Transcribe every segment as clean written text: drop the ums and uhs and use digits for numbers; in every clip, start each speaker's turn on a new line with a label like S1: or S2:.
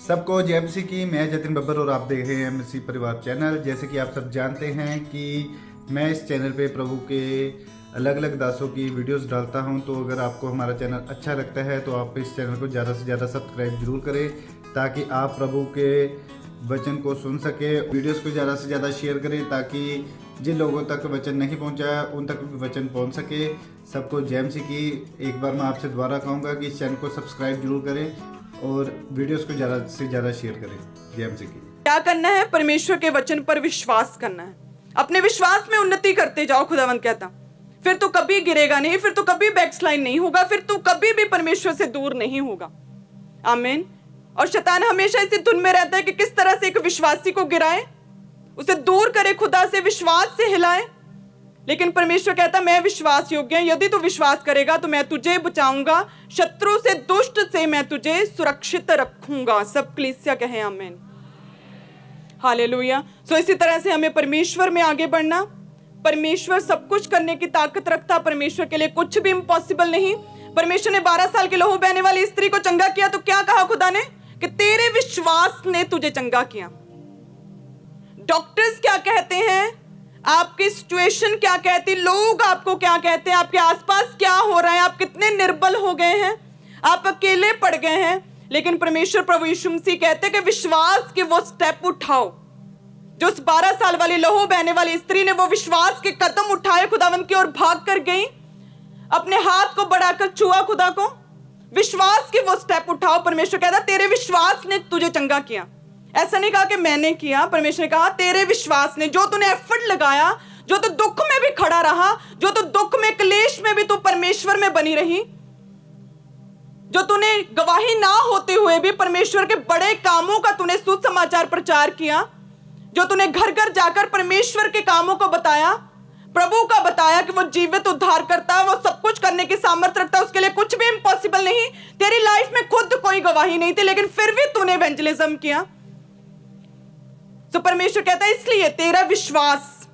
S1: सबको जय मसीह की। मैं जतिन बब्बर और आप देख रहे हैं मसीह परिवार चैनल। जैसे कि आप सब जानते हैं कि मैं इस चैनल पे प्रभु के अलग अलग दासों की वीडियोस डालता हूं, तो अगर आपको हमारा चैनल अच्छा लगता है तो आप इस चैनल को ज़्यादा से ज़्यादा सब्सक्राइब जरूर करें, ताकि आप प्रभु के वचन को सुन सके। वीडियोस को ज़्यादा से ज़्यादा शेयर करें, ताकि जिन लोगों तक वचन नहीं पहुंचा उन तक भी वचन पहुंच सके। सबको जय मसीह की। एक बार मैं आपसे दोबारा कहूँगा कि इस चैनल को सब्सक्राइब जरूर करें और वीडियोस को ज़्यादा से ज़्यादा शेयर करें। जय मसीह की।
S2: क्या करना है? परमेश्वर के वचन पर विश्वास करना है। अपने विश्वास में उन्नति करते जाओ। खुदावंद कहता, फिर तू कभी गिरेगा नहीं, फिर तू कभी बैकस्लाइड नहीं होगा, फिर तू कभी भी परमेश्वर से दूर नहीं होगा। आमीन। और शैतान हमेशा इसी धुन में रहता है कि किस तरह से एक विश्वासी को गिराए, उसे दूर करे, खुदा से, विश्वास से हिलाए। लेकिन परमेश्वर कहता, मैं विश्वास योग्य हूं। यदि तू विश्वास करेगा तो मैं तुझे बचाऊंगा, शत्रु से, दुष्ट से मैं तुझे सुरक्षित रखूंगा। सब कलीसिया कहे आमीन, हालेलुया। सो इसी तरह से हमें परमेश्वर में आगे बढ़ना। परमेश्वर सब कुछ करने की ताकत रखता। परमेश्वर के लिए कुछ भी इम्पॉसिबल नहीं। परमेश्वर ने 12 साल के लहू बहने वाली स्त्री को चंगा किया तो क्या कहा खुदा ने? कि तेरे विश्वास ने तुझे चंगा किया। डॉक्टर्स क्या कहते हैं, आपकी सिचुएशन क्या कहती, लोग आपको क्या कहते हैं, आपके आसपास क्या हो रहा है, आप कितने निर्बल हो गए हैं, आप अकेले पड़ गए हैं, लेकिन परमेश्वर प्रभु यीशु मसीह कहते हैं कि विश्वास के वो स्टेप उठाओ। जो उस 12 साल वाली लहू बहने वाली स्त्री ने वो विश्वास के कदम उठाए खुदावंद की ओर भाग कर गई, अपने हाथ को बढ़ाकर छुआ खुदा को। विश्वास के वो स्टेप उठाओ। परमेश्वर कहता तेरे विश्वास ने तुझे चंगा किया। ऐसा नहीं कहा कि मैंने किया, परमेश्वर ने कहा तेरे विश्वास ने, जो तूने एफर्ट लगाया, जो तू दुख में भी खड़ा रहा, जो तू दुख में, क्लेश में भी तू परमेश्वर में बनी रही, जो तूने गवाही ना होते हुए भी परमेश्वर के बड़े कामों का तूने सुसमाचार प्रचार किया, जो तूने घर घर जाकर परमेश्वर के कामों को बताया, प्रभु का बताया कि वो जीवित उद्धार करता है, वो सब कुछ करने की सामर्थ्य रखता है, उसके लिए कुछ भी इम्पॉसिबल नहीं। तेरी लाइफ में खुद कोई गवाही नहीं थी, लेकिन फिर भी तूने इवेंजलिज्म किया। तो परमेश्वर कहता है इसलिए तेरा विश्वास,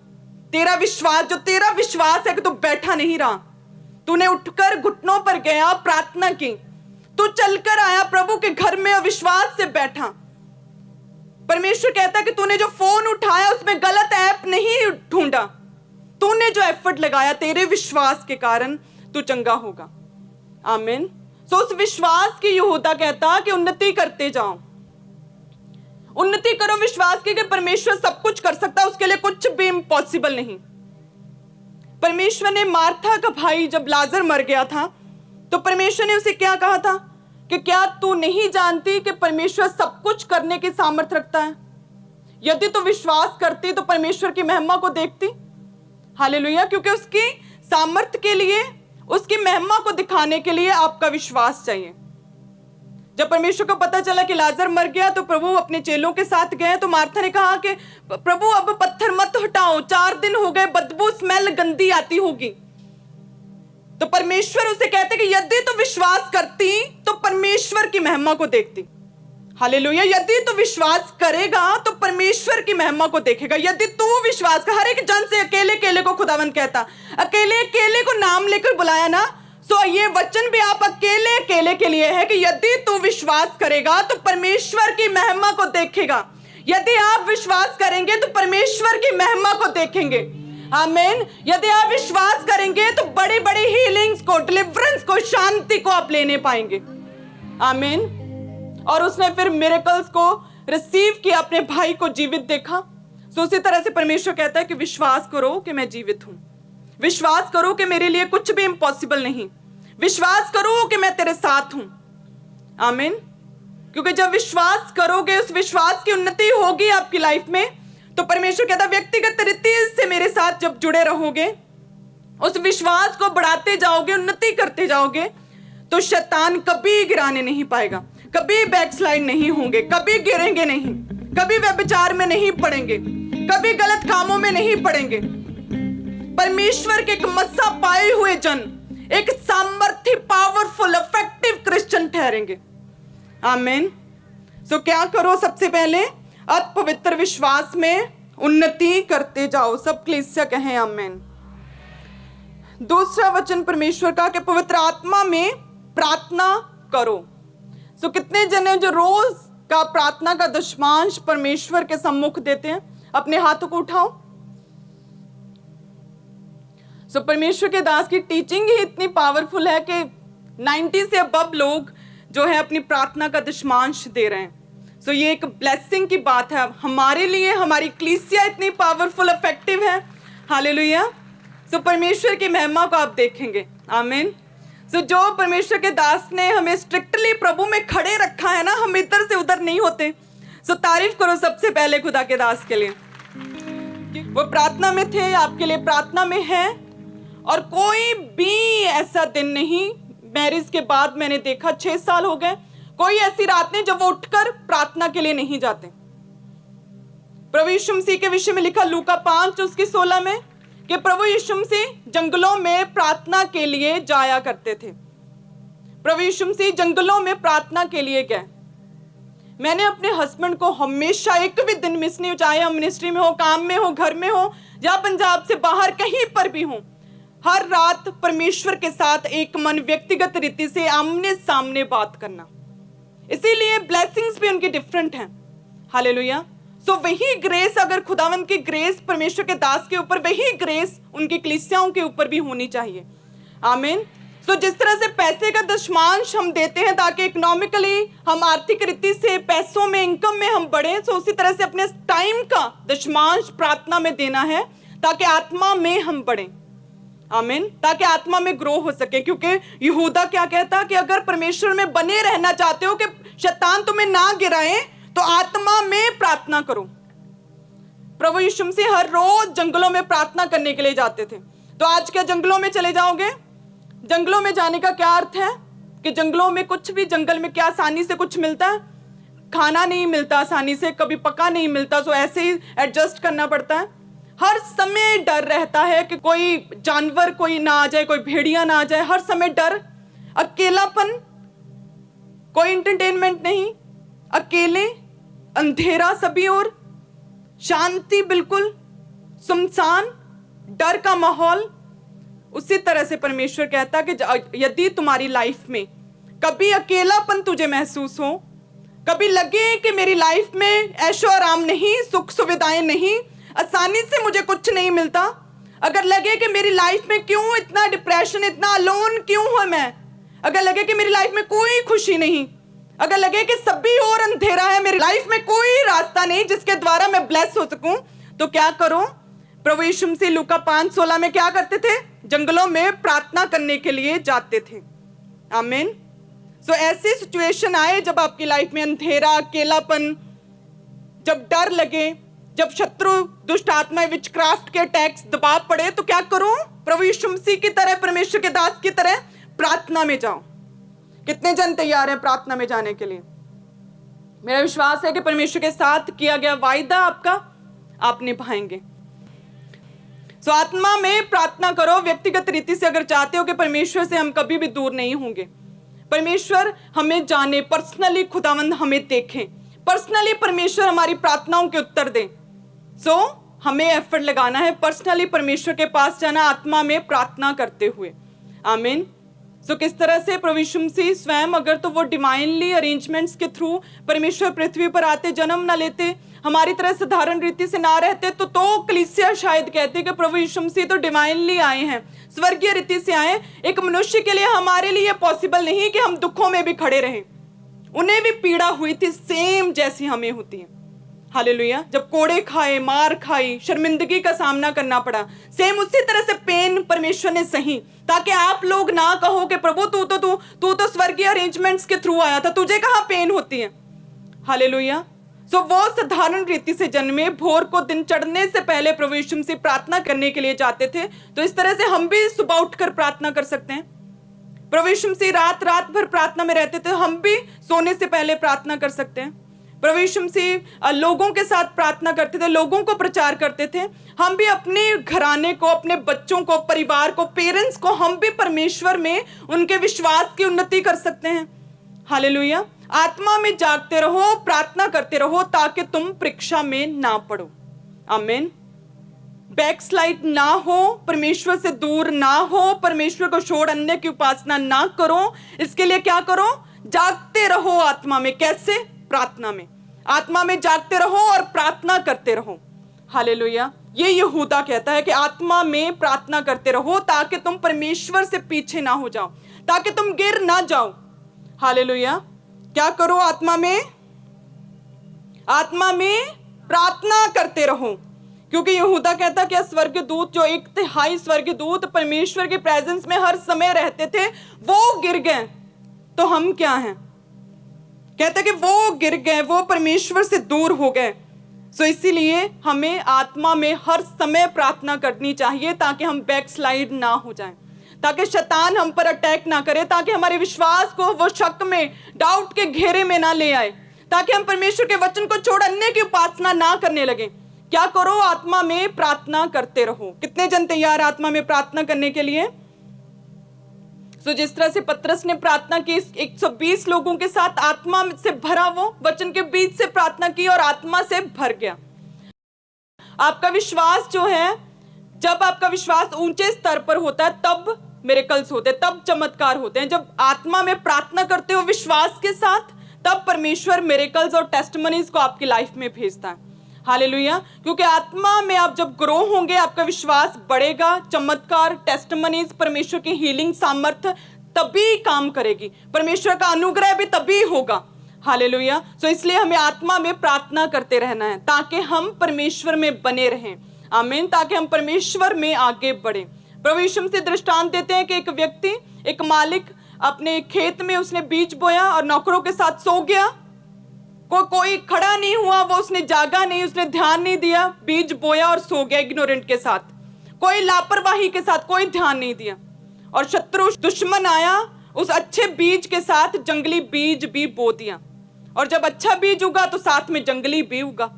S2: जो तेरा विश्वास है कि तू बैठा नहीं रहा, तूने उठकर घुटनों पर गया, प्रार्थना की, तू चलकर आया प्रभु के घर में और विश्वास से बैठा। परमेश्वर कहता है कि तूने जो फोन उठाया उसमें गलत ऐप नहीं ढूंढा, तूने जो एफर्ट लगाया, तेरे विश्वास के कारण तू चंगा होगा। आमीन। सो उस विश्वास की यहूदा कहता कि उन्नति करते जाओ, उन्नति करो विश्वास की कि परमेश्वर सब कुछ कर सकता है, उसके लिए कुछ भी इम्पॉसिबल नहीं। परमेश्वर ने मार्था का भाई जब लाजर मर गया था तो परमेश्वर ने उसे क्या कहा था कि क्या तू नहीं जानती कि परमेश्वर सब कुछ करने की सामर्थ्य रखता है? यदि तू विश्वास करती तो परमेश्वर की महिमा को देखती। हालेलुया। क्योंकि उसकी सामर्थ्य के लिए, उसकी महिमा को दिखाने के लिए आपका विश्वास चाहिए। जब परमेश्वर को पता चला कि लाजर मर गया तो प्रभु अपने चेलों के साथ गए, तो मार्था ने कहा कि प्रभु अब पत्थर मत हटाओ, 4 दिन हो गए, बदबू, स्मेल गंदी आती होगी। तो परमेश्वर उसे कहते कि यदि तू विश्वास करती तो परमेश्वर की महिमा को देखती। हालेलुया। यदि तू विश्वास करेगा तो परमेश्वर की महिमा को देखेगा। यदि तू विश्वास कर, हर एक जन से अकेले अकेले को खुदावंद कहता, अकेले अकेले को नाम लेकर बुलाया ना। सो ये वचन भी आप अकेले अकेले के लिए है कि यदि तू विश्वास करेगा तो परमेश्वर की महिमा को देखेगा। यदि आप विश्वास करेंगे तो परमेश्वर की महिमा को देखेंगे। आमीन। यदि आप विश्वास करेंगे तो बड़ी बड़ी हीलिंग्स को, डिलीवरेंस को, शांति को आप लेने पाएंगे। आमीन। और उसने फिर मिरेकल्स को रिसीव किया, अपने भाई को जीवित देखा। सो उसी तरह से परमेश्वर कहता है कि विश्वास करो कि मैं जीवित हूं, विश्वास करो कि मेरे लिए कुछ भी इम्पॉसिबल नहीं, विश्वास करो कि मैं तेरे साथ हूं। आमीन। क्योंकि जब विश्वास करोगे, उस विश्वास की उन्नति होगी आपकी लाइफ में, तो परमेश्वर कहता व्यक्तिगत रीति से मेरे साथ जब जुड़े रहोगे, उस विश्वास को बढ़ाते जाओगे, उन्नति करते जाओगे, तो शैतान कभी गिराने नहीं पाएगा, कभी बैकस्लाइड नहीं होंगे, कभी गिरेंगे नहीं, कभी व्यभिचार में नहीं पड़ेंगे, कभी गलत कामों में नहीं पड़ेंगे। परमेश्वर के एक मस्सा पाए हुए जन एक सामर्थ्य, पावरफुल, इफेक्टिव क्रिश्चियन ठहरेंगे। आमीन। सो क्या करो? सबसे पहले अति पवित्र विश्वास में उन्नति करते जाओ। सब कलीसिया कहें आमीन। दूसरा वचन परमेश्वर का कि पवित्र आत्मा में प्रार्थना करो। सो कितने जन हैं जो रोज का प्रार्थना का दशमांश परमेश्वर के सम्मुख देते हैं? अपने हाथों को उठाओ। सो परमेश्वर के दास की टीचिंग ही इतनी पावरफुल है कि 90 से अबव लोग जो है अपनी प्रार्थना का दशमांश दे रहे हैं। सो ये एक ब्लेसिंग की बात है हमारे लिए। हमारी कलीसिया इतनी पावरफुल इफेक्टिव है। हालेलुया। सो परमेश्वर की महिमा को आप देखेंगे। आमीन। सो जो परमेश्वर के दास ने हमें स्ट्रिक्टली प्रभु में खड़े रखा है ना, हम इधर से उधर नहीं होते। सो तारीफ करो सबसे पहले खुदा के दास के लिए। वो प्रार्थना में थे, आपके लिए प्रार्थना में है। और कोई भी ऐसा दिन नहीं, मैरिज के बाद मैंने देखा 6 साल हो गए, कोई ऐसी रात नहीं जब वो उठकर प्रार्थना के लिए नहीं जाते। प्रभु यीशु मसीह के विषय में लिखा लूका 5 उसकी 16 में कि प्रभु यीशु मसीह जंगलों में प्रार्थना के लिए जाया करते थे। प्रभु यीशु मसीह जंगलों में प्रार्थना के लिए गए। मैंने अपने हस्बैंड को हमेशा एक भी दिन मिस नहीं, चाहे हम मिनिस्ट्री में हो, काम में हो, घर में हो या पंजाब से बाहर कहीं पर भी हो, हर रात परमेश्वर के साथ एक मन व्यक्तिगत रीति से आमने सामने बात करना। इसीलिए ब्लेसिंग्स भी उनकी डिफरेंट हैं। हालेलुया। सो वही ग्रेस, अगर खुदावंद की ग्रेस परमेश्वर के दास के ऊपर, वही ग्रेस उनकी कलीसियाओं के ऊपर भी होनी चाहिए। आमीन। सो जिस तरह से पैसे का दशमांश हम देते हैं ताकि इकोनॉमिकली हम आर्थिक रीति से पैसों में, इनकम में हम बढ़े, सो उसी तरह से अपने टाइम का दशमांश प्रार्थना में देना है ताकि आत्मा में हम बढ़े। आमीन। ताकि आत्मा में ग्रो हो सके। क्योंकि यहूदा क्या कहता कि अगर परमेश्वर में बने रहना चाहते हो कि शैतान तुम्हें ना गिराए, तो आत्मा में प्रार्थना करो। प्रभु यीशु मसीह हर रोज जंगलों में प्रार्थना करने के लिए जाते थे। तो आज क्या जंगलों में चले जाओगे? जंगलों में जाने का क्या अर्थ है कि जंगलों में कुछ भी, जंगल में क्या आसानी से कुछ मिलता है? खाना नहीं मिलता आसानी से, कभी पका नहीं मिलता, तो ऐसे ही एडजस्ट करना पड़ता है। हर समय डर रहता है कि कोई जानवर कोई ना आ जाए, कोई भेड़िया ना आ जाए, हर समय डर, अकेलापन, कोई एंटरटेनमेंट नहीं, अकेले, अंधेरा सभी ओर, शांति बिल्कुल, सुनसान, डर का माहौल। उसी तरह से परमेश्वर कहता कि यदि तुम्हारी लाइफ में कभी अकेलापन तुझे महसूस हो, कभी लगे कि मेरी लाइफ में ऐशो आराम नहीं, सुख सुविधाएं नहीं, आसानी से मुझे कुछ नहीं मिलता, अगर लगे कि मेरी लाइफ में क्यों इतना डिप्रेशन, इतना अलोन क्यों हूं मैं, अगर लगे कि मेरी लाइफ में कोई खुशी नहीं, अगर लगे कि सभी और अंधेरा है, मेरी लाइफ में कोई रास्ता नहीं जिसके द्वारा मैं ब्लेस हो सकूं, तो क्या करो? प्रभु यीशु मसीह लूका 5:16 में क्या करते थे? जंगलों में प्रार्थना करने के लिए जाते थे। आमीन। सो ऐसी सिचुएशन आए जब आपकी लाइफ में अंधेरा, अकेलापन, जब डर लगे, जब शत्रु, दुष्ट आत्मा, विचक्राफ्ट के अटैक्स, दबाव पड़े, तो क्या करो? प्रभु यीशु मसीह की तरह, परमेश्वर के दास की तरह प्रार्थना में जाओ। कितने जन तैयार हैं प्रार्थना में जाने के लिए? मेरा विश्वास है कि परमेश्वर के साथ किया गया वायदा आप निभाएंगे। सो आत्मा में प्रार्थना करो व्यक्तिगत रीति से। अगर चाहते हो कि परमेश्वर से हम कभी भी दूर नहीं होंगे, परमेश्वर हमें जाने, पर्सनली खुदावंद हमें देखें, पर्सनली परमेश्वर हमारी प्रार्थनाओं के उत्तर दें, सो हमें एफर्ट लगाना है, पर्सनली परमेश्वर के पास जाना, आत्मा में प्रार्थना करते हुए। आमीन। सो किस तरह से प्रभु यीशु मसीह स्वयं, अगर तो वो डिवाइनली अरेंजमेंट्स के थ्रू परमेश्वर पृथ्वी पर आते, जन्म ना लेते, हमारी तरह साधारण रीति से ना रहते, तो कलीसिया शायद कहते कि प्रभु यीशु मसीह तो डिवाइनली आए हैं, स्वर्गीय रीति से आए। एक मनुष्य के लिए, हमारे लिए पॉसिबल नहीं कि हम दुखों में भी खड़े रहें। उन्हें भी पीड़ा हुई थी सेम जैसी हमें होती है। हालेलुया। जब कोड़े खाए, मार खाई, शर्मिंदगी का सामना करना पड़ा, सेम उसी तरह से पेन परमेश्वर ने सही, ताकि आप लोग ना कहो कि प्रभु तू तो स्वर्गीय अरेंजमेंट्स के थ्रू आया था, तुझे कहां पेन होती है। हालेलुया। सो वो साधारण रीति से जन्मे, भोर को दिन चढ़ने से पहले प्रभु यीशु मसीह प्रार्थना करने के लिए जाते थे। तो इस तरह से हम भी सुबह उठकर प्रार्थना कर सकते हैं। प्रभु यीशु मसीह रात भर प्रार्थना में रहते थे, हम भी सोने से पहले प्रार्थना कर सकते हैं। प्रभु यीशु मसीह लोगों के साथ प्रार्थना करते थे, लोगों को प्रचार करते थे। हम भी अपने घराने को, अपने बच्चों को, परिवार को, पेरेंट्स को, हम भी परमेश्वर में उनके विश्वास की उन्नति कर सकते हैं। हालेलुया। आत्मा में जागते रहो, प्रार्थना करते रहो, ताकि तुम परीक्षा में ना पड़ो। आमीन। बैकस्लाइड ना हो, परमेश्वर से दूर ना हो, परमेश्वर को छोड़ अन्य की उपासना ना करो। इसके लिए क्या करो? जागते रहो आत्मा में। कैसे? प्रार्थना में, आत्मा में जागते रहो और प्रार्थना करते रहो। हालेलुया। ये यहूदा कहता है कि आत्मा में प्रार्थना करते रहो ताकि तुम परमेश्वर से पीछे ना हो जाओ, ताकि तुम गिर ना जाओ। हालेलुया। क्या करो? आत्मा में प्रार्थना करते रहो, क्योंकि यहूदा कहता है कि स्वर्गदूत, जो 1/3 स्वर्गदूत परमेश्वर की प्रेजेंस में हर समय रहते थे, वो गिर गए। तो हम क्या हैं? कहता है कि वो गिर गए, वो परमेश्वर से दूर हो गए। सो इसीलिए हमें आत्मा में हर समय प्रार्थना करनी चाहिए ताकि हम बैकस्लाइड ना हो जाएं, ताकि शैतान हम पर अटैक ना करे, ताकि हमारे विश्वास को वो शक में, डाउट के घेरे में ना ले आए, ताकि हम परमेश्वर के वचन को छोड़ अन्य की उपासना ना करने लगे। क्या करो? आत्मा में प्रार्थना करते रहो। कितने जन तैयार आत्मा में प्रार्थना करने के लिए? सो जिस तरह से पतरस ने प्रार्थना की 120 लोगों के साथ, आत्मा से भरा, वो वचन के बीच से प्रार्थना की और आत्मा से भर गया। आपका विश्वास जो है, जब आपका विश्वास ऊंचे स्तर पर होता है तब मिरेकल्स होते हैं, तब चमत्कार होते हैं। जब आत्मा में प्रार्थना करते हो विश्वास के साथ, तब परमेश्वर मिरेकल्स और टेस्टिमनीज को आपकी लाइफ में भेजता है। हालेलुया। क्योंकि आत्मा में आप जब ग्रो होंगे, आपका विश्वास बढ़ेगा, चमत्कार, टेस्टिमनीज, परमेश्वर की हीलिंग सामर्थ्य तभी काम करेगी, परमेश्वर का अनुग्रह भी तभी होगा। हालेलुया। सो इसलिए हमें आत्मा में प्रार्थना करते रहना है ताकि हम परमेश्वर में बने रहें। आमीन। ताकि हम परमेश्वर में आगे बढ़े। प्रभु यीशु मसीह दृष्टांत देते हैं कि एक व्यक्ति, एक मालिक अपने खेत में उसने बीज बोया और नौकरों के साथ सो गया। कोई खड़ा नहीं हुआ, वो उसने जागा नहीं, उसने ध्यान नहीं दिया, बीज बोया और सो गया इग्नोरेंट के साथ, कोई लापरवाही के साथ, कोई ध्यान नहीं दिया। और शत्रु दुश्मन आया, उस अच्छे बीज के साथ जंगली बीज भी बो दिया, और जब अच्छा बीज उगा तो साथ में जंगली भी उगा।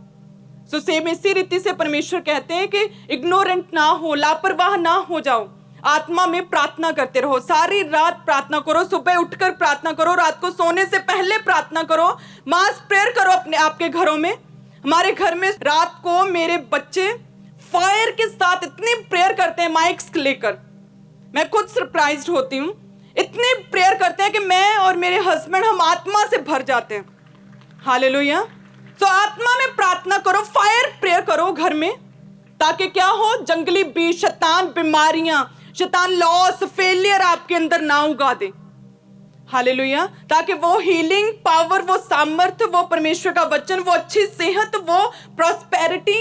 S2: सो सेम इसी रीति से परमेश्वर कहते हैं कि इग्नोरेंट ना हो, लापरवाह ना हो जाओ, आत्मा में प्रार्थना करते रहो। सारी रात प्रार्थना करो, सुबह उठकर प्रार्थना करो, रात को सोने से पहले प्रार्थना करो, मास प्रेयर करो अपने आपके घरों में। हमारे घर में रात को मेरे बच्चे फायर के साथ इतनी प्रेयर करते हैं, माइक्स लेकर, मैं खुद सरप्राइज्ड होती हूँ। इतनी प्रेयर करते हैं कि मैं और मेरे हस्बैंड हम आत्मा से भर जाते हैं। हालेलुया। तो आत्मा में प्रार्थना करो, फायर प्रेयर करो घर में, ताकि क्या हो? जंगली बीज, शैतान, बीमारियां, शैतान लॉस, फेलियर आपके अंदर ना उगा दे। हालेलुया। ताकि वो हीलिंग पावर, वो सामर्थ्य, वो परमेश्वर का वचन, वो अच्छी सेहत, वो प्रॉस्पेरिटी,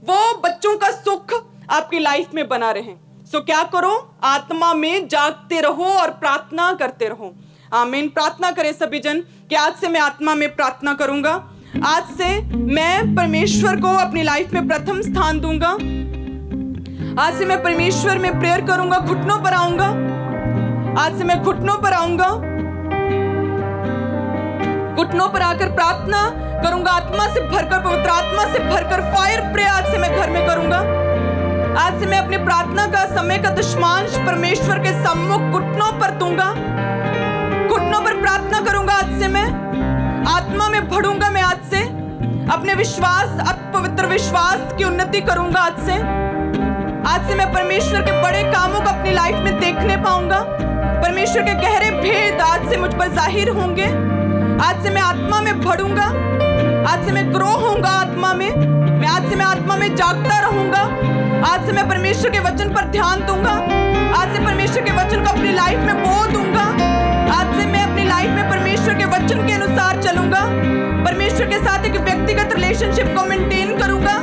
S2: वो बच्चों का सुख आपकी लाइफ में बना रहे। सो क्या करो? आत्मा में जागते रहो और प्रार्थना करते रहो। आमीन। प्रार्थना करें सभी जन कि आज से मैं आत्मा में प्रार्थना करूंगा, आज से मैं परमेश्वर को अपनी लाइफ में प्रथम स्थान दूंगा, आज से मैं परमेश्वर में प्रेयर करूंगा, घुटनों पर आऊंगा, आज से मैं घुटनों पर आऊंगा, घुटनों पर आकर प्रार्थना करूंगा, आत्मा से भरकर, पवित्र आत्मा से भरकर फायर प्रेयर आज से मैं घर में करूंगा। आज से मैं अपनी प्रार्थना का समय का दशमांश परमेश्वर के सम्मुख घुटनों पर दूंगा, घुटनों पर प्रार्थना करूंगा। आज से मैं आत्मा में बढ़ूंगा, मैं आज से अपने विश्वास, पवित्र विश्वास की उन्नति करूंगा। आज से मैं परमेश्वर के बड़े कामों को अपनी लाइफ में देखने पाऊंगा, परमेश्वर के गहरे भेद आज से मुझ पर जाहिर होंगे। आज से मैं आत्मा में बढ़ूंगा, आज से मैं ग्रो होऊंगा आत्मा में, आज से मैं आत्मा में जागता रहूंगा, आज से मैं परमेश्वर के वचन पर ध्यान दूंगा, आज से परमेश्वर के वचन को अपनी लाइफ में बो दूंगा, आज से मैं अपनी लाइफ में परमेश्वर के वचन के अनुसार चलूंगा, परमेश्वर के साथ एक व्यक्तिगत रिलेशनशिप को मेंटेन करूंगा।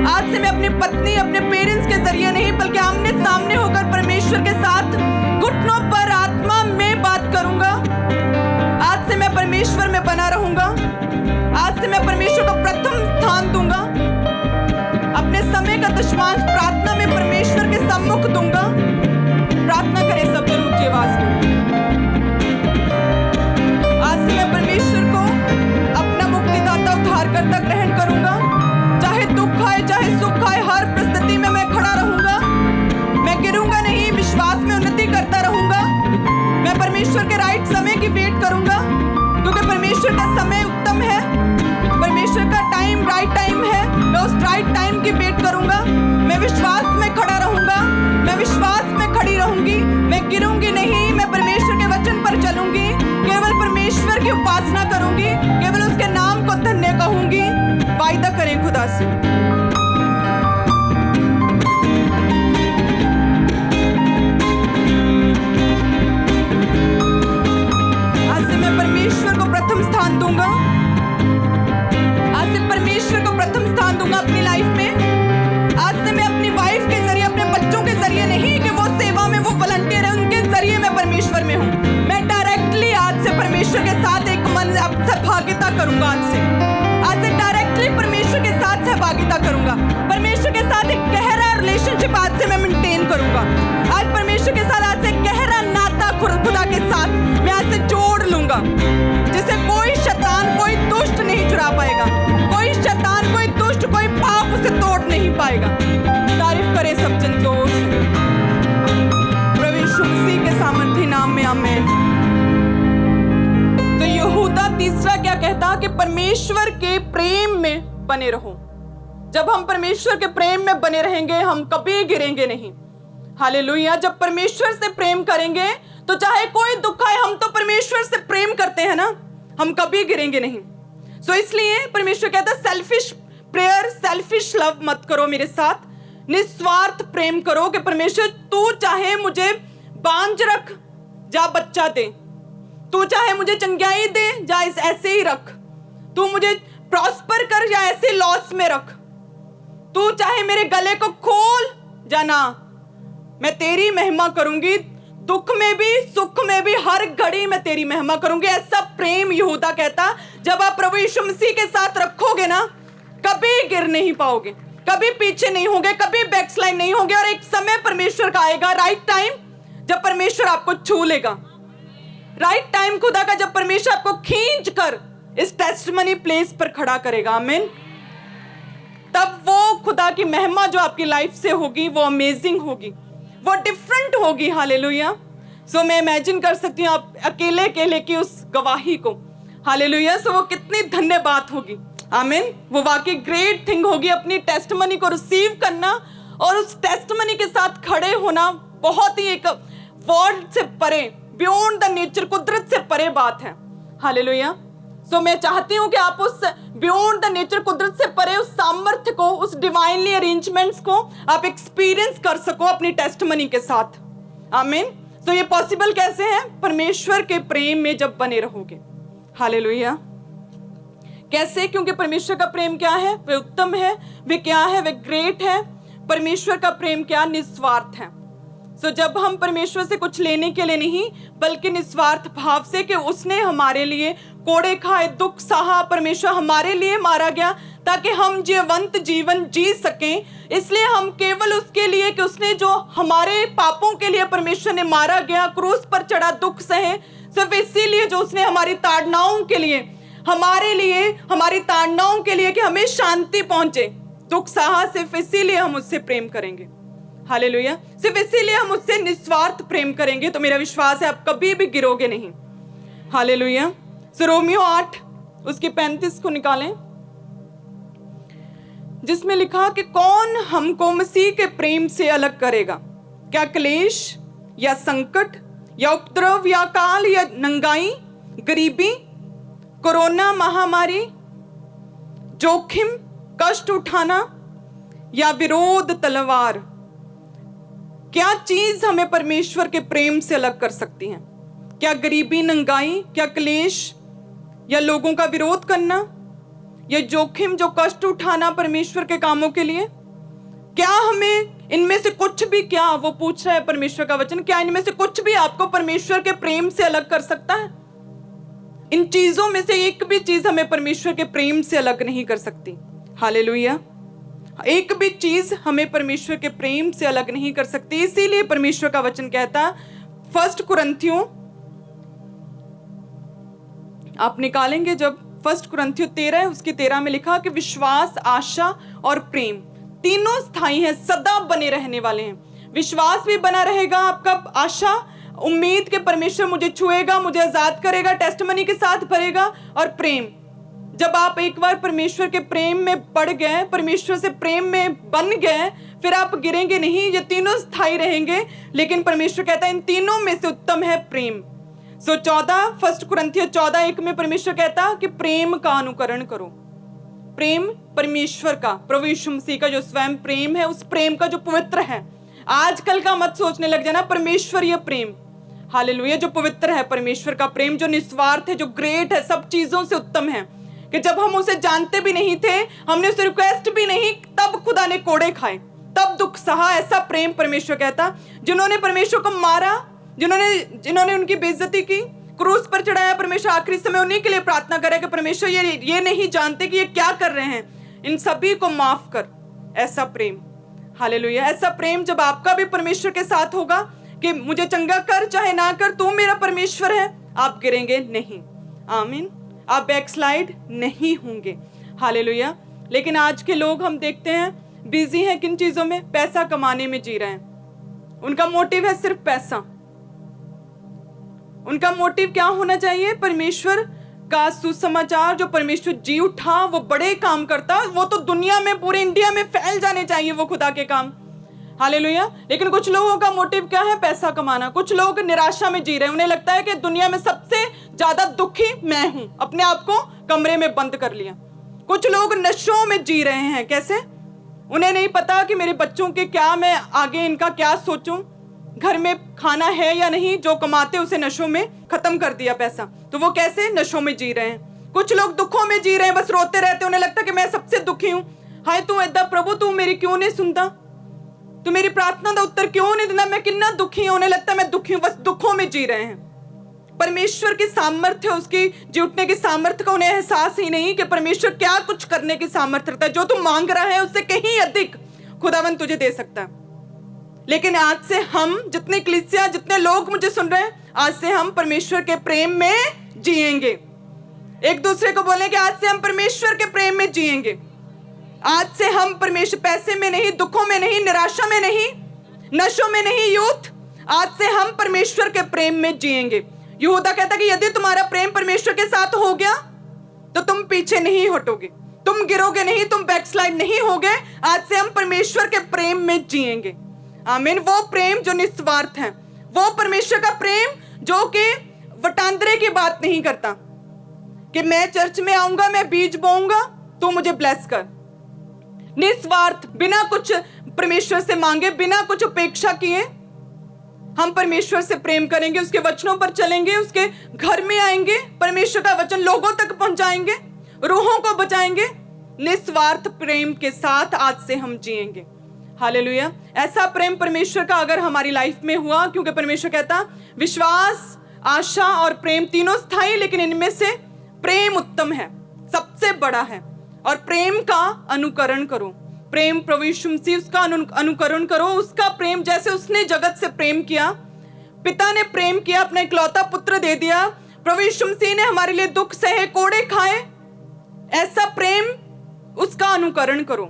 S2: आज से मैं अपनी पत्नी, अपने पेरेंट्स के जरिए नहीं बल्कि आमने सामने होकर परमेश्वर के साथ घुटनों पर आत्मा में बात करूंगा। आज से मैं परमेश्वर में बना रहूंगा, आज से मैं परमेश्वर को प्रथम स्थान दूंगा, अपने समय का दशमांश प्रार्थना में परमेश्वर के सम्मुख दूंगा। प्रार्थना करें सब जन ऊंची आवाज में। आज से मैं परमेश्वर को अपना मुक्तिदाता, उद्धारकर्ता ग्रहण करूंगा। चाहे दुख आए, चाहे सुख आए, हर परिस्थिति में मैं खड़ा रहूंगा, मैं गिरूंगा नहीं, विश्वास में उन्नति करता रहूंगा। मैं परमेश्वर के राइट समय की वेट करूंगा, क्योंकि परमेश्वर का समय उत्तम है, परमेश्वर का टाइम राइट टाइम है। मैं उस राइट टाइम की वेट करूंगा, मैं विश्वास में खड़ा रहूंगा, मैं विश्वास में खड़ी रहूंगी, मैं गिरूंगी नहीं, मैं परमेश्वर के वचन पर चलूंगी, केवल परमेश्वर की उपासना करूंगी, केवल उसके नाम से। आज से मैं परमेश्वर को प्रथम स्थान दूंगा। आज से परमेश्वर को प्रथम स्थान दूंगा अपनी लाइफ में। आज से मैं अपनी वाइफ के जरिए, अपने बच्चों के जरिए नहीं कि वो सेवा में, वो वॉलंटियर है, उनके जरिए मैं परमेश्वर में हूँ। मैं डायरेक्टली आज से परमेश्वर के साथ एक मन सहभागिता करूंगा। आज से डायरेक्टली परमेश्वर के साथ सहभागिता करूंगा। परमेश्वर के साथ एक गहरा रिलेशनशिप आज से मैं मेंटेन करूंगा। आज परमेश्वर के साथ आज से गहरा नाता खुदा के साथ मैं आज से जोड़ लूंगा, जिसे कोई शैतान, कोई दुष्ट नहीं चुरा पाएगा। कोई शैतान, कोई दुष्ट, कोई पाप उसे तोड़ नहीं पाएगा। तारीफ करे सब जन जोर से। प्रभु यीशु मसीह के सामर्थी नाम में आमीन। तो यहूदा तीसरा क्या कहता कि परमेश्वर के प्रेम में बने रहो। जब हम परमेश्वर के प्रेम में बने रहेंगे हम कभी गिरेंगे नहीं। हालेलुया। जब परमेश्वर से प्रेम करेंगे तो चाहे कोई दुख आए, हम तो परमेश्वर से प्रेम करते हैं ना, हम कभी गिरेंगे नहीं। सो इसलिए परमेश्वर कहता है सेल्फिश प्रेयर, सेल्फिश लव मत करो मेरे साथ, निस्वार्थ प्रेम करो कि परमेश्वर तू चाहे मुझे बांझ रख, जा बच्चा दे, तू चाहे मुझे चंगाई दे, जा इस ऐसे ही रख, तू मुझे प्रॉस्पर कर, या ऐसे लॉस में रख, तू चाहे मेरे गले को खोल, जाना मैं तेरी महिमा करूंगी, दुख में भी सुख में भी हर घड़ी मैं तेरी महिमा करूंगी। ऐसा प्रेम यहूदा कहता जब आप प्रभु यीशु मसीह के साथ रखोगे ना, कभी गिर नहीं पाओगे, कभी पीछे नहीं होगे, कभी बैकस्लाइड नहीं होगे। और एक समय परमेश्वर का आएगा, राइट टाइम, जब परमेश्वर आपको छू लेगा। राइट टाइम खुदा का, जब परमेश्वर आपको खींच कर इस टेस्टिमनी प्लेस पर खड़ा करेगा। आमीन। तब वो खुदा की महिमा जो आपकी लाइफ से होगी वो अमेजिंग होगी, वो डिफरेंट होगी। हालेलुया। सो मैं इमेजिन कर सकती हूँ आप अकेले अकेले की उस गवाही को। हालेलुया। सो वो कितनी धन्य बात होगी। आमीन। वो वाकई ग्रेट थिंग होगी, अपनी टेस्टिमनी को रिसीव करना और उस टेस्टिमनी के साथ खड़े होना बहुत ही एक वर्ड से परे, बियॉन्ड द नेचर, कुदरत से परे बात है। हालेलुया। सो मैं चाहती हूँ कि आप उस बियॉन्ड द नेचर, कुदरत से परे उस सामर्थ्य को, उस डिवाइनली अरेंजमेंट्स को आप एक्सपीरियंस कर सको अपनी टेस्टिमनी के साथ। आमीन। तो ये पॉसिबल कैसे है? परमेश्वर के प्रेम में जब बने रहोगे। हालेलुया। कैसे? क्योंकि परमेश्वर का प्रेम क्या है? वे उत्तम है, वे क्या है? वे ग्रेट है। परमेश्वर का प्रेम क्या? निस्वार्थ है। सो जब हम परमेश्वर से कुछ लेने के लिए नहीं, बल्कि निस्वार्थ भाव से कि उसने हमारे लिए कोड़े खाए, दुख सहा, परमेश्वर हमारे लिए मारा गया ताकि हम जीवंत जीवन जी सकें। इसलिए हम केवल उसके लिए कि उसने जो हमारे पापों के लिए परमेश्वर ने मारा गया, क्रूस पर चढ़ा, दुख सहे, सिर्फ इसीलिए जो उसने हमारी ताड़नाओं के लिए, हमारे लिए, हमारी ताड़नाओं के लिए कि हमें शांति पहुंचे, दुख सहा, सिर्फ इसीलिए हम उससे प्रेम करेंगे। हालेलुया। सिर्फ इसीलिए हम उससे निस्वार्थ प्रेम करेंगे। तो मेरा विश्वास है आप कभी भी गिरोगे नहीं। हालेलुया। सो रोमियो 8 उसकी 35 को निकालें, जिसमें लिखा कि कौन हमको मसीह के प्रेम से अलग करेगा? क्या क्लेश या संकट या उपद्रव या काल या नंगाई, गरीबी, कोरोना महामारी, जोखिम, कष्ट उठाना या विरोध, तलवार? क्या चीज हमें परमेश्वर के प्रेम से अलग कर सकती है? क्या गरीबी, नंगाई, क्या क्लेश या लोगों का विरोध करना, या जोखिम, जो कष्ट उठाना परमेश्वर के कामों के लिए? क्या हमें इनमें से कुछ भी, क्या वो पूछ रहा है परमेश्वर का वचन, क्या इनमें से कुछ भी आपको परमेश्वर के प्रेम से अलग कर सकता है? इन चीजों में से एक भी चीज हमें परमेश्वर के प्रेम से अलग नहीं कर सकती। हालेलुया। एक भी चीज हमें परमेश्वर के प्रेम से अलग नहीं कर सकती। इसीलिए परमेश्वर का वचन कहता है, 1 कुरिन्थियों, आप निकालेंगे जब 1 कुरिन्थियों 13 उसकी 13 में लिखा कि विश्वास, आशा और प्रेम तीनों स्थायी हैं, सदा बने रहने वाले हैं। विश्वास भी बना रहेगा आपका, आशा, उम्मीद कि परमेश्वर मुझे छुएगा, मुझे आजाद करेगा, टेस्टिमनी के साथ भरेगा, और प्रेम। जब आप एक बार परमेश्वर के प्रेम में पड़ गए, परमेश्वर से प्रेम में बन गए, फिर आप गिरेंगे नहीं। ये तीनों स्थायी रहेंगे। लेकिन परमेश्वर कहता है इन तीनों में से उत्तम है प्रेम। सो 1 कुरिन्थियों 14:1 में परमेश्वर कहता कि प्रेम का अनुकरण करो। प्रेम परमेश्वर का, प्रभु यीशु मसीह का जो स्वयं प्रेम है, उस प्रेम का जो पवित्र है। आजकल का मत सोचने लग जाना परमेश्वरीय प्रेम, हालेलुया, जो पवित्र है, परमेश्वर का प्रेम जो निस्वार्थ है, जो ग्रेट है, सब चीजों से उत्तम है, कि जब हम उसे जानते भी नहीं थे, हमने उसे रिक्वेस्ट भी नहीं, तब खुदा ने कोड़े खाए, तब दुख सहा। ऐसा प्रेम परमेश्वर कहता। जिन्होंने परमेश्वर को मारा, जिन्होंने उनकी बेइज्जती की, क्रूस पर चढ़ाया, परमेश्वर आखिरी समय उन्हीं के लिए प्रार्थना करे कि परमेश्वर ये नहीं जानते कि ये क्या कर रहे हैं, इन सभी को माफ कर। ऐसा प्रेम, हालेलुया, ऐसा प्रेम जब आपका भी परमेश्वर के साथ होगा कि मुझे चंगा कर चाहे ना कर, तू मेरा परमेश्वर है, आप गिरेंगे नहीं, आमीन, आप बैकस्लाइड नहीं होंगे, हालेलुया। लेकिन आज के लोग हम देखते हैं बिजी हैं किन चीजों में, पैसा कमाने में जी रहे हैं। उनका मोटिव है सिर्फ पैसा। उनका मोटिव क्या होना चाहिए? परमेश्वर का सुसमाचार जो परमेश्वर जी उठा, वो बड़े काम करता, वो तो दुनिया में, पूरे इंडिया में फैल जाने चाहिए वो खुदा के काम, हालेलुया। लेकिन कुछ लोगों का मोटिव क्या है? पैसा कमाना। कुछ लोग निराशा में जी रहे हैं, उन्हें लगता है कि दुनिया में सबसे ज्यादा दुखी मैं हूं, अपने आप को कमरे में बंद कर लिया। कुछ लोग नशों में जी रहे हैं। कैसे? उन्हें नहीं पता कि मेरे बच्चों के क्या, मैं आगे इनका क्या सोचूं, घर में खाना है या नहीं, जो कमाते उसे नशों में खत्म कर दिया पैसा, तो वो कैसे नशों में जी रहे हैं। कुछ लोग दुखों में जी रहे हैं, बस रोते रहते, उन्हें लगता कि मैं सबसे दुखी हूं। हाय तू ऐदा प्रभु, तू मेरी क्यों नहीं सुनता, तू मेरी प्रार्थना का उत्तर क्यों नहीं देता, मैं कितना दुखी हूं। उन्हें लगता है मैं दुखी हूं, बस दुखों में जी रहे हैं। परमेश्वर की सामर्थ्य, उसकी जी उठने की सामर्थ्य का उन्हें एहसास ही नहीं कि परमेश्वर क्या कुछ करने की सामर्थ्य रखता है। जो तू मांग रहा है उससे कहीं अधिक खुदावंद तुझे दे सकता है। लेकिन आज से हम, जितने कलीसिया, जितने लोग मुझे सुन रहे हैं, आज से हम परमेश्वर के प्रेम में जिएंगे। एक दूसरे को बोलें कि आज से हम परमेश्वर के प्रेम में जिएंगे। आज से हम परमेश्वर, पैसे में नहीं, दुखों में नहीं, निराशा में नहीं, नशों में नहीं, यूथ, आज से हम परमेश्वर के प्रेम में जिएंगे। यहूदा कहता कि यदि तुम्हारा प्रेम परमेश्वर के साथ हो गया तो तुम पीछे नहीं हटोगे, तुम गिरोगे नहीं, तुम बैकस्लाइड नहीं होगे। आज से हम परमेश्वर के प्रेम में जिएंगे, आमीन। वो प्रेम जो निस्वार्थ है, वो परमेश्वर का प्रेम जो कि वटांदरे की बात नहीं करता कि मैं चर्च में आऊंगा, मैं बीज बोऊंगा, तू मुझे ब्लेस कर। निस्वार्थ, बिना कुछ परमेश्वर से मांगे, बिना कुछ अपेक्षा किए हम परमेश्वर से प्रेम करेंगे, उसके वचनों पर चलेंगे, उसके घर में आएंगे, परमेश्वर का वचन लोगों तक पहुंचाएंगे, रूहों को बचाएंगे। निस्वार्थ प्रेम के साथ आज से हम जिएंगे, हालेलुया। ऐसा प्रेम परमेश्वर का अगर हमारी लाइफ में हुआ, क्योंकि परमेश्वर कहता विश्वास, आशा और प्रेम तीनों स्थायी, लेकिन इनमें से प्रेम उत्तम है, सबसे बड़ा है। और प्रेम का अनुकरण करो। प्रेम प्रभु यीशु मसीह, उसका अनुकरण करो, उसका प्रेम जैसे उसने जगत से प्रेम किया, पिता ने प्रेम किया, अपना इकलौता पुत्र दे दिया। प्रभु यीशु मसीह ने हमारे लिए दुख सहे, कोड़े खाए, ऐसा प्रेम, उसका अनुकरण करो,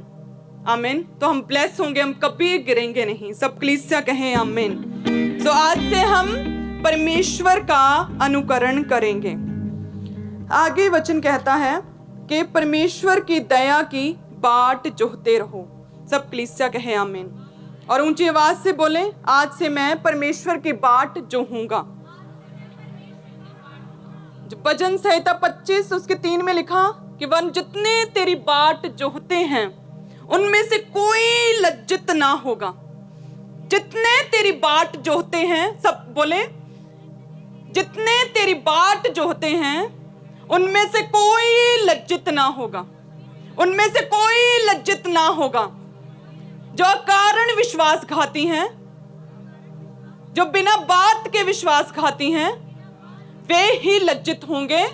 S2: आमीन। तो हम ब्लेस होंगे, हम कभी गिरेंगे नहीं। सब कलीसिया कहें आमीन। तो आज से हम परमेश्वर का अनुकरण करेंगे। आगे वचन कहता है कि परमेश्वर की दया की बाट जोहते रहो। सब कलीसिया कहे आमीन, और ऊंची आवाज से बोले, आज से मैं परमेश्वर की बाट जोहूंगा। भजन संहिता 25 उसके 3 में लिखा कि वन जितने तेरी बाट जोहते हैं उनमें से कोई लज्जित ना होगा। जितने तेरी बाट जोहते हैं, सब बोले, जितने तेरी बाट जोहते हैं उनमें से कोई लज्जित ना होगा, उनमें से कोई लज्जित ना होगा। जो कारण विश्वासघाती हैं, जो बिना बात के विश्वासघाती हैं, वे ही लज्जित होंगे।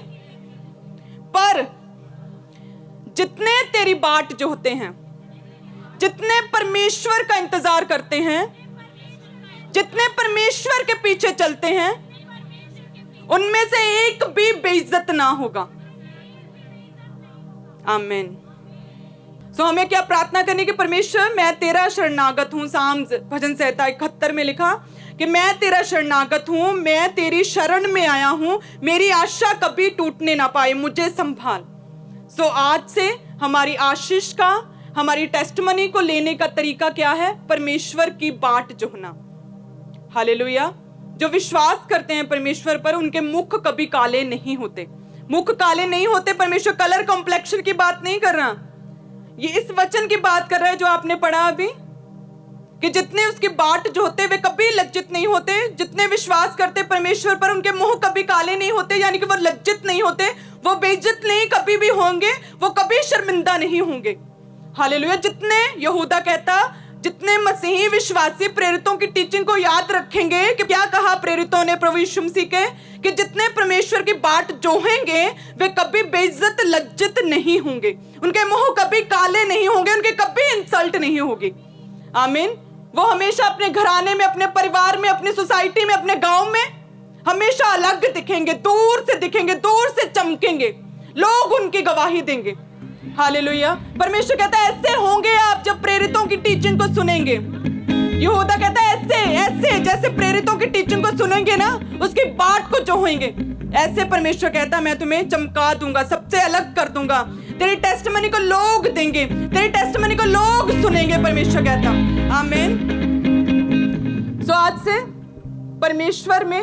S2: पर जितने तेरी बाट जोहते हैं, जितने परमेश्वर का इंतजार करते हैं, जितने परमेश्वर के पीछे चलते हैं, उनमें से एक भी बेइज्जत ना होगा, आमीन। सो हमें क्या प्रार्थना करनी कि परमेश्वर मैं तेरा शरणागत हूं। साम भजन संहिता 71 में लिखा कि मैं तेरा शरणागत हूं, मैं तेरी शरण में आया हूं, मेरी आशा कभी टूटने ना पाए, मुझे संभाल। सो आज से हमारी आशीष का, हमारी टेस्टमनी को लेने का तरीका क्या है? परमेश्वर की बाट जोहना, हालेलुया। जो विश्वास करते हैं परमेश्वर पर, उनके मुख कभी काले नहीं होते। मुख काले नहीं होते। परमेश्वर कलर कॉम्प्लेक्शन की बात नहीं कर रहा, ये इस वचन की बात कर रहा है जो आपने पढ़ा अभी, कि जितने उसके बाट जो होते वे कभी लज्जित नहीं होते, जितने विश्वास करते परमेश्वर पर उनके मुंह कभी काले नहीं होते, यानी कि वो लज्जित नहीं होते, वो बेइज्जत नहीं कभी भी होंगे, वो कभी शर्मिंदा नहीं होंगे। हालेलुया। जितने यहूदा कहता, जितने मसीही विश्वासी प्रेरितों की टीचिंग को याद रखेंगे कि क्या कहा प्रेरितों ने प्रभु यीशु मसीह के, कि जितने परमेश्वर की बाट जोहेंगे वे कभी बेइज्जत लज्जित नहीं होंगे, उनके मुंह कभी काले नहीं होंगे, उनके कभी इंसल्ट नहीं होगी। आमीन। वो हमेशा अपने घराने में, अपने परिवार में, अपनी सोसाइटी में, अपने गांव में हमेशा अलग दिखेंगे, दूर से दिखेंगे, दूर से चमकेंगे, लोग उनकी गवाही देंगे। हालेलुया। परमेश्वर कहता है ऐसे होंगे आप जब प्रेरितों की टीचिंग को सुनेंगे। यहूदा कहता है ऐसे ऐसे जैसे प्रेरितों की टीचिंग को सुनेंगे ना, उसकी बाट को जोहेंगे, ऐसे परमेश्वर कहता है मैं तुम्हें चमका दूंगा, सबसे अलग कर दूंगा, तेरी टेस्टिमनी को लोग देंगे, तेरी टेस्टिमनी को लोग सुनेंगे, परमेश्वर कहता। आमीन। सो आज से परमेश्वर में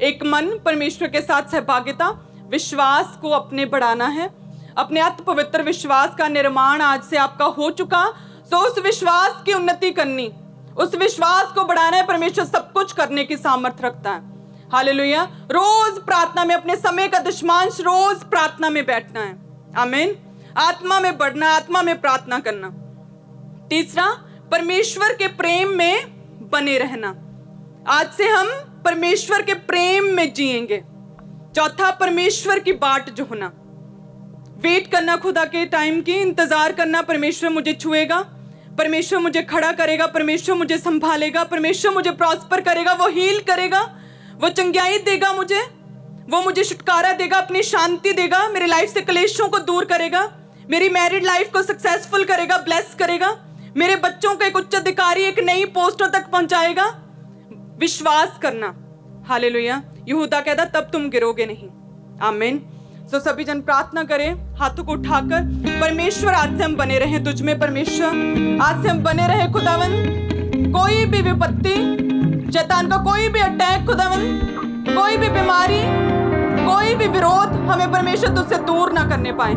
S2: एक मन, परमेश्वर के साथ सहभागिता, विश्वास को अपने बढ़ाना है, अपने अति पवित्र विश्वास का निर्माण आज से आपका हो चुका। सो उस विश्वास की उन्नति करनी, उस विश्वास को बढ़ाना है। परमेश्वर सब कुछ करने की सामर्थ्य रखता है। हालेलुया। रोज प्रार्थना में, अपने समय का दशमांश रोज प्रार्थना में बैठना है। आमीन। आत्मा में बढ़ना, आत्मा में प्रार्थना करना। तीसरा, परमेश्वर के प्रेम में बने रहना। आज से हम परमेश्वर के प्रेम में जिएंगे। चौथा, परमेश्वर की बाट जोहना, वेट करना, खुदा के टाइम की इंतजार करना। परमेश्वर मुझे छुएगा, परमेश्वर मुझे खड़ा करेगा, परमेश्वर मुझे संभालेगा, परमेश्वर मुझे प्रॉस्पर करेगा, वो हील करेगा, वो चंगाई देगा मुझे, वो मुझे छुटकारा देगा, अपनी शांति देगा, मेरी लाइफ से क्लेशों को दूर करेगा, मेरी मैरिड लाइफ को सक्सेसफुल करेगा, ब्लेस करेगा, मेरे बच्चों को एक उच्च अधिकारी, एक नई पोस्टों तक पहुंचाएगा। विश्वास करना। हालेलुया। यहूदा कहता तब तुम गिरोगे नहीं। आमीन। सो सभी जन प्रार्थना करें हाथों को उठाकर। परमेश्वर आज से हम बने रहे तुझ में। परमेश्वर आज से हम बने रहे खुदावन, कोई भी विपत्ति, शैतान का कोई भी अटैक खुदावन, कोई भी बीमारी, कोई भी विरोध हमें परमेश्वर तुझसे दूर ना करने पाए,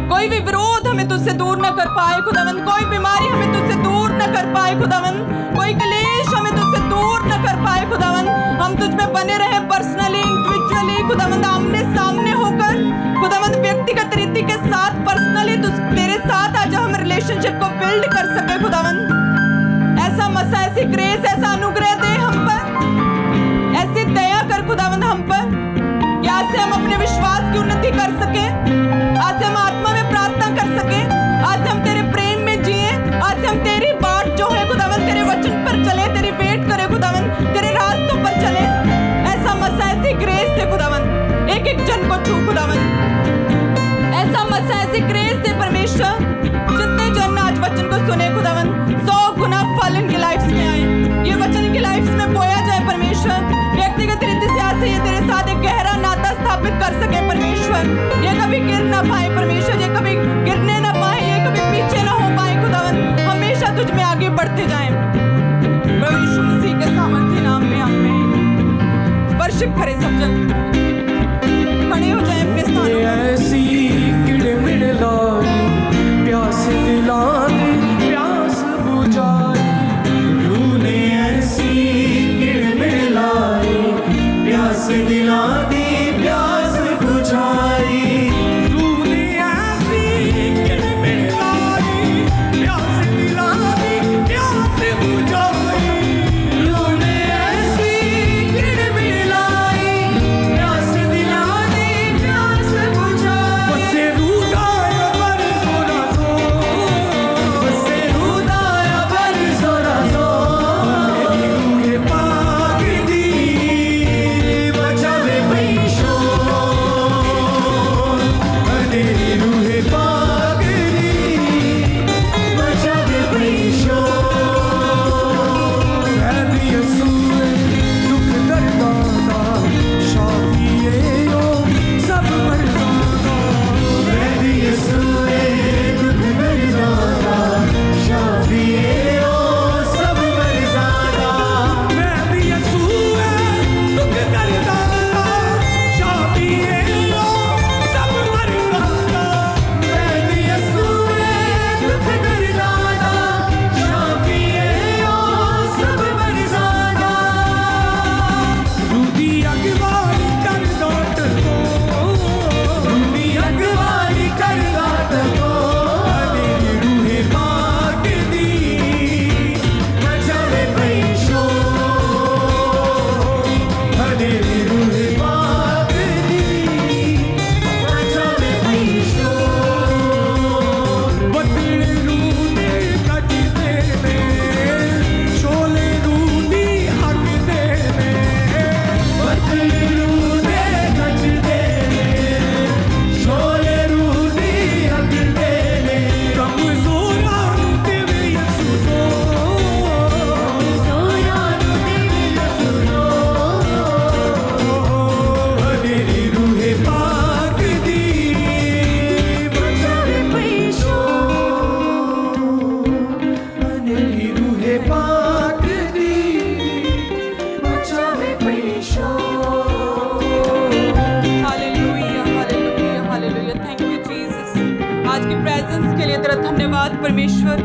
S2: कोई भी विरोध हमें तुझसे दूर ना कर पाए खुदावन, कोई बीमारी हमें तुझसे दूर ना कर पाए खुदावन, कोई क्लेश हमें तुझसे दूर ना कर पाए खुदावन। हम तुझ में बने रहे पर्सनली, इंडिविजुअली खुदावन, आमने सामने होकर खुदावन, व्यक्तिगत रीति के साथ पर्सनली तेरे साथ आज हम रिलेशनशिप को बिल्ड कर सके खुदावन। ऐसा मसा, ऐसी ग्रेस, ऐसा अनुग्रह दे हम पर, ऐसी दया कर खुदावन हम पर, कि आज से हम अपने विश्वास की उन्नति कर सके, आज से हम आत्मा में प्रार्थना कर सके, आज से हम तेरे प्रेम में जिए, आज से हम तेरी बाट जो है खुदावन, तेरे वचन पर चले, तेरी वेट करे खुदावन, तेरे रास्तों पर चले। ऐसा मसा, ऐसी ग्रेस दे खुदावन, एक एक जन को छू खुदावन, ऐसा मसा, ऐसी ग्रेस दे परमेश्वर। जितने जन आज वचन को सुने खुदावन, 100 गुना फल इनकी लाइफ में आए, ये वचन इनकी लाइफ में बोया जाए परमेश्वर। व्यक्तिगत रीति से आज से ये तेरे साथ एक गहरा नाता स्थापित कर सके परमेश्वर। ये कभी गिर ना पाए परमेश्वर, ये कभी गिरने ना पाए, ये कभी पीछे ना हो पाए खुदावन, हमेशा तुझ में आगे बढ़ते जाएं। प्रभु यीशु मसीह के सामर्थ्य नाम में आमीन। वर्शिप करें सब जन, खड़े हो जाएं अपने स्थानों पर।
S3: ऐसी किड़मिड़ लाई, प्यास दिलाने, प्यास बुझाई, तूने ऐसी किड़मिड़ लाई, प्यास दिलाने, प्यास बुझाई, तूने ऐसी किड़मिड़ लाई, प्यास दिलाने, प्यास बुझाई, तूने ऐसी किड़मिड़ लाई, प्यास दिलाने, प्यास बुझाई। बसे रुदाया बर जोरा जो, बसे रुदाया बर जोरा जो, के पाक दी बचा
S2: बहुत धन्यवाद परमेश्वर।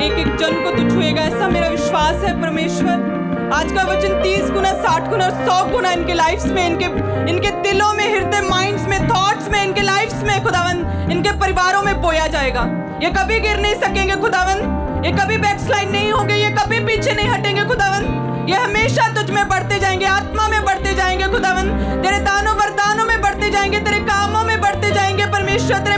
S2: एक एक जन को तू छुएगा ऐसा मेरा विश्वास है परमेश्वर। आज का वचन 30 गुना 60 गुना 100 गुना इनके लाइफ्स में, इनके दिलों में, हृदय, माइंड्स में, थॉट्स में, इनके लाइफ्स में खुदावन, इनके परिवारों में बोया जाएगा। ये कभी गिर नहीं सकेंगे खुदावन, ये कभी बैकस्लाइड नहीं होंगे, ये कभी पीछे नहीं हटेंगे खुदावन। ये हमेशा तुझ में बढ़ते जाएंगे, आत्मा में बढ़ते जाएंगे खुदावन, तेरे दानों वरदानों में बढ़ते जाएंगे, तेरे कामों में बढ़ते जाएंगे परमेश्वर, तेरे